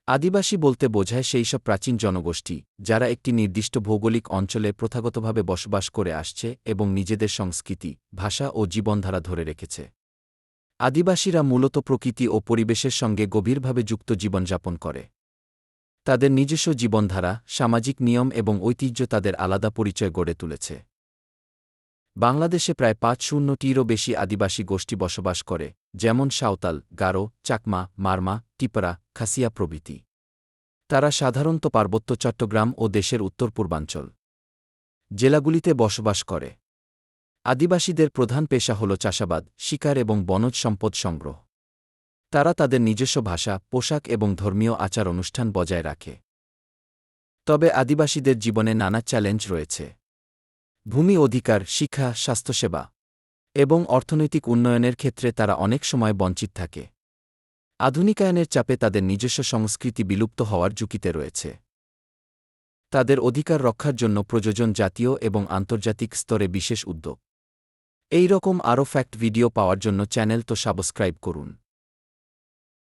আদিবাসী বলতে বোঝায় সেই সব প্রাচীন জনগোষ্ঠী যারা একটি নির্দিষ্ট ভৌগোলিক অঞ্চলে প্রথাগতভাবে বসবাস করে আসছে এবং নিজেদের সংস্কৃতি, ভাষা ও জীবনধারা ধরে রেখেছে। আদিবাসীরা মূলত প্রকৃতি ও পরিবেশের সঙ্গে গভীরভাবে যুক্ত জীবনযাপন করে। তাদের নিজস্ব জীবনধারা, সামাজিক নিয়ম এবং ঐতিহ্য তাদের আলাদা পরিচয় গড়ে তুলেছে। বাংলাদেশে প্রায় ৫০০টিরও বেশি আদিবাসী গোষ্ঠী বসবাস করে, যেমন সাঁওতাল, গারো, চাকমা, মারমা, টিপরা, খাসিয়া প্রভৃতি। তারা সাধারণত পার্বত্য চট্টগ্রাম ও দেশের উত্তর-পূর্বাঞ্চল জেলাগুলিতে বসবাস করে। আদিবাসীদের প্রধান পেশা হল চাষাবাদ, শিকার এবং বনজ সম্পদ সংগ্রহ। তারা তাদের নিজস্ব ভাষা, পোশাক এবং ধর্মীয় আচার-অনুষ্ঠান বজায় রাখে। তবে আদিবাসীদের জীবনে নানা চ্যালেঞ্জ রয়েছে। ভূমি অধিকার, শিক্ষা, স্বাস্থ্যসেবা এবং অর্থনৈতিক উন্নয়নের ক্ষেত্রে তারা অনেক সময় বঞ্চিত থাকে। আধুনিকায়নের চাপে তাদের নিজস্ব সংস্কৃতি বিলুপ্ত হওয়ার ঝুঁকিতে রয়েছে। তাদের অধিকার রক্ষার জন্য প্রয়োজন জাতীয় এবং আন্তর্জাতিক স্তরে বিশেষ উদ্যোগ। এই রকম আরও ফ্যাক্ট ভিডিও পাওয়ার জন্য চ্যানেল তো সাবস্ক্রাইব করুন।